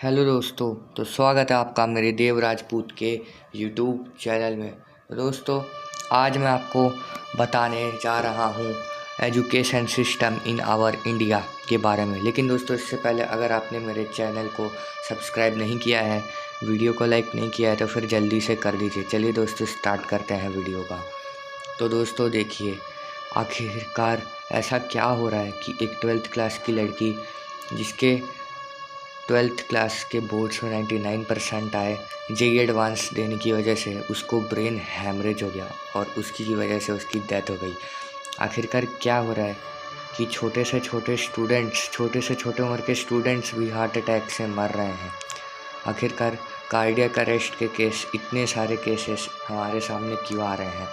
Hello दोस्तों। तो स्वागत है आपका मेरे देव राजपूत के यूट्यूब चैनल में। दोस्तों, आज मैं आपको बताने जा रहा हूँ education system in our India के बारे में। लेकिन दोस्तों, इससे पहले अगर आपने मेरे चैनल को सब्सक्राइब नहीं किया है, वीडियो को लाइक नहीं किया है, तो फिर जल्दी से कर दीजिए। चलिए दोस्तों, स्टार्ट करते हैं वीडियो का। तो दोस्तों देखिए, आखिरकार ऐसा क्या हो रहा है कि एक 12th क्लास की लड़की, जिसके 12th क्लास के बोर्ड्स में 99% आए, जेईई एडवांस देने की वजह से उसको ब्रेन हैमरेज हो गया और उसकी वजह से उसकी डेथ हो गई। आखिरकार क्या हो रहा है कि छोटे से छोटे उम्र के स्टूडेंट्स भी हार्ट अटैक से मर रहे हैं। आखिरकार कार्डियक अरेस्ट के केस, इतने सारे केसेस हमारे सामने क्यों आ रहे हैं?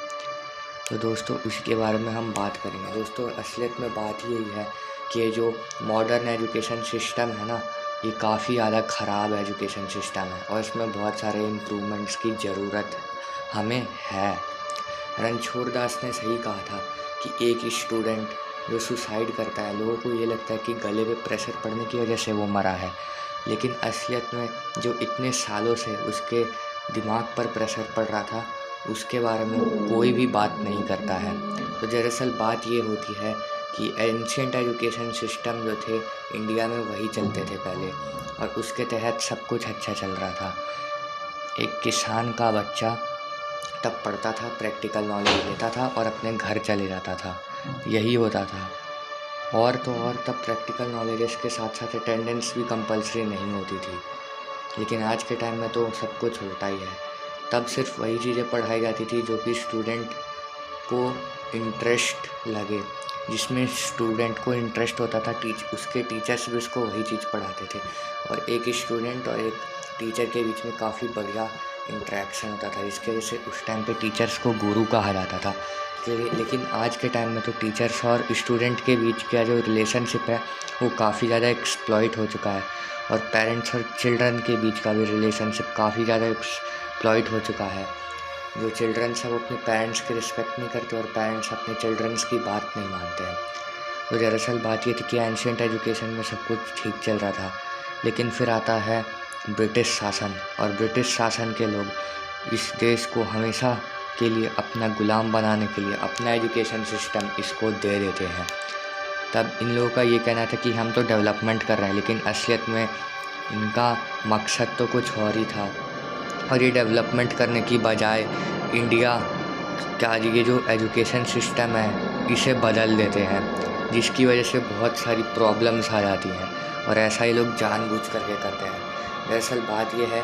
तो दोस्तों, उसके बारे में हम बात करेंगे। दोस्तों, असलियत में बात यही है कि ये जो मॉडर्न एजुकेशन सिस्टम है ना, ये काफ़ी ज़्यादा ख़राब एजुकेशन सिस्टम है और इसमें बहुत सारे इम्प्रूवमेंट्स की ज़रूरत हमें है। रणछोड़ दास ने सही कहा था कि एक स्टूडेंट जो सुसाइड करता है, लोगों को ये लगता है कि गले पे प्रेशर पड़ने की वजह से वो मरा है, लेकिन असलियत में जो इतने सालों से उसके दिमाग पर प्रेशर पड़ रहा था, उसके बारे में कोई भी बात नहीं करता है। तो दरअसल बात ये होती है कि एंशिएंट एजुकेशन सिस्टम जो थे इंडिया में, वही चलते थे पहले, और उसके तहत सब कुछ अच्छा चल रहा था। एक किसान का बच्चा तब पढ़ता था, प्रैक्टिकल नॉलेज लेता था और अपने घर चले जाता था, यही होता था। और तो और, तब प्रैक्टिकल नॉलेजेस के साथ साथ अटेंडेंस भी कंपलसरी नहीं होती थी। लेकिन आज के टाइम में तो सब कुछ होता ही है। तब सिर्फ वही चीज़ें पढ़ाई जाती थी जो कि स्टूडेंट को इंटरेस्ट लगे, जिसमें स्टूडेंट को इंटरेस्ट होता था, उसके टीचर्स भी उसको वही चीज़ पढ़ाते थे, और एक स्टूडेंट और एक टीचर के बीच में काफ़ी बढ़िया इंटरेक्शन होता था, जिसकी वजह से उस टाइम पे टीचर्स को गुरु कहा जाता था। लेकिन आज के टाइम में तो टीचर्स और स्टूडेंट के बीच का जो रिलेशनशिप है वो काफ़ी ज़्यादा एक्सप्लॉइट हो चुका है, और पेरेंट्स और चिल्ड्रन के बीच का भी रिलेशनशिप काफ़ी ज़्यादा एक्सप्लॉइट हो चुका है। जो चिल्ड्रंस हैं वो अपने पेरेंट्स की रिस्पेक्ट नहीं करते और पेरेंट्स अपने चिल्ड्रंस की बात नहीं मानते हैं। तो दरअसल बात ये थी कि एंशिएंट एजुकेशन में सब कुछ ठीक चल रहा था, लेकिन फिर आता है ब्रिटिश शासन, और ब्रिटिश शासन के लोग इस देश को हमेशा के लिए अपना गुलाम बनाने के लिए अपना एजुकेशन सिस्टम इसको दे देते हैं। तब इन लोगों का ये कहना था कि हम तो डेवलपमेंट कर रहे हैं, लेकिन असलियत में इनका मकसद तो कुछ और ही था। और ये डेवलपमेंट करने की बजाय इंडिया का ये जो एजुकेशन सिस्टम है इसे बदल देते हैं, जिसकी वजह से बहुत सारी प्रॉब्लम्स आ जाती हैं, और ऐसा ही लोग जानबूझ करके करते हैं। दरअसल बात यह है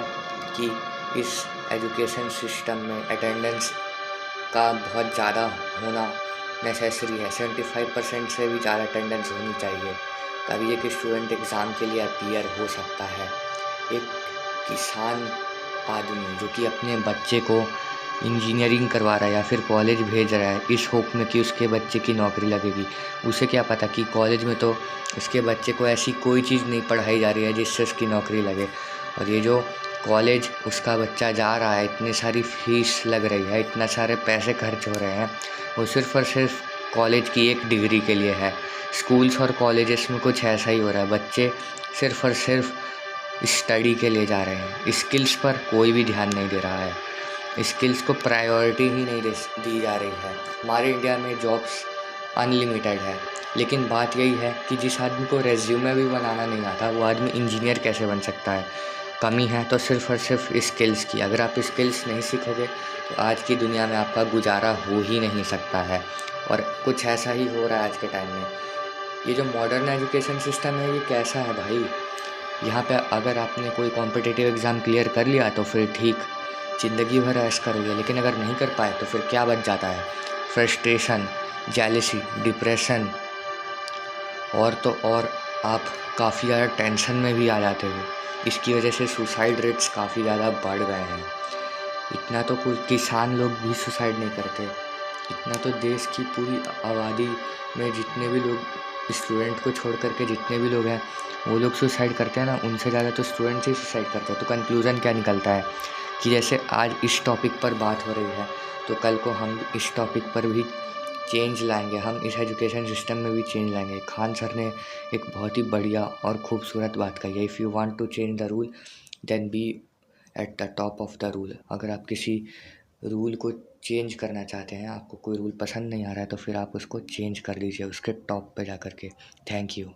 कि इस एजुकेशन सिस्टम में अटेंडेंस का बहुत ज़्यादा होना नेसेसरी है। 75% से भी ज़्यादा अटेंडेंस होनी चाहिए, तभी एक स्टूडेंट एग्ज़ाम के लिए अपीयर हो सकता है। एक किसान आदमी जो कि अपने बच्चे को इंजीनियरिंग करवा रहा है या फिर कॉलेज भेज रहा है इस होप में कि उसके बच्चे की नौकरी लगेगी, उसे क्या पता कि कॉलेज में तो उसके बच्चे को ऐसी कोई चीज़ नहीं पढ़ाई जा रही है जिससे उसकी नौकरी लगे। और ये जो कॉलेज उसका बच्चा जा रहा है, इतनी सारी फीस लग रही है, इतना सारे पैसे खर्च हो रहे हैं, वो सिर्फ़ और सिर्फ कॉलेज की एक डिग्री के लिए है। स्कूल्स और कॉलेजेस में कुछ ऐसा ही हो रहा है, बच्चे सिर्फ़ और सिर्फ स्टडी के लिए जा रहे हैं, स्किल्स पर कोई भी ध्यान नहीं दे रहा है, स्किल्स को प्रायोरिटी ही नहीं दी जा रही है। हमारे इंडिया में जॉब्स अनलिमिटेड है, लेकिन बात यही है कि जिस आदमी को रेज्यूमे भी बनाना नहीं आता, वो आदमी इंजीनियर कैसे बन सकता है? कमी है तो सिर्फ़ और सिर्फ स्किल्स की। अगर आप स्किल्स नहीं सीखोगे तो आज की दुनिया में आपका गुजारा हो ही नहीं सकता है, और कुछ ऐसा ही हो रहा है आज के टाइम में। ये जो मॉडर्न एजुकेशन सिस्टम है, ये कैसा है भाई? यहाँ पे अगर आपने कोई कॉम्पिटिटिव एग्ज़ाम क्लियर कर लिया तो फिर ठीक, ज़िंदगी भर ऐश करोगे, लेकिन अगर नहीं कर पाए तो फिर क्या बच जाता है? फ्रस्ट्रेशन, जेलसी, डिप्रेशन, और तो और आप काफ़ी ज़्यादा टेंशन में भी आ जाते हो। इसकी वजह से सुसाइड रेट्स काफ़ी ज़्यादा बढ़ गए हैं। इतना तो कुछ किसान लोग भी सुसाइड नहीं करते, इतना तो देश की पूरी आबादी में जितने भी लोग, स्टूडेंट को छोड़ करके जितने भी लोग हैं, वो लोग सुसाइड करते हैं ना, उनसे ज़्यादा तो स्टूडेंट्स ही सुसाइड करते हैं। तो कंक्लूज़न क्या निकलता है कि जैसे आज इस टॉपिक पर बात हो रही है, तो कल को हम इस टॉपिक पर भी चेंज लाएंगे, हम इस एजुकेशन सिस्टम में भी चेंज लाएंगे। खान सर ने एक बहुत ही बढ़िया और खूबसूरत बात कही है, if you want to change the rule then be at the top of the rule. अगर आप किसी रूल को चेंज करना चाहते हैं, आपको कोई रूल पसंद नहीं आ रहा है, तो फिर आप उसको चेंज कर दीजिए उसके टॉप पे जा कर के। Thank you.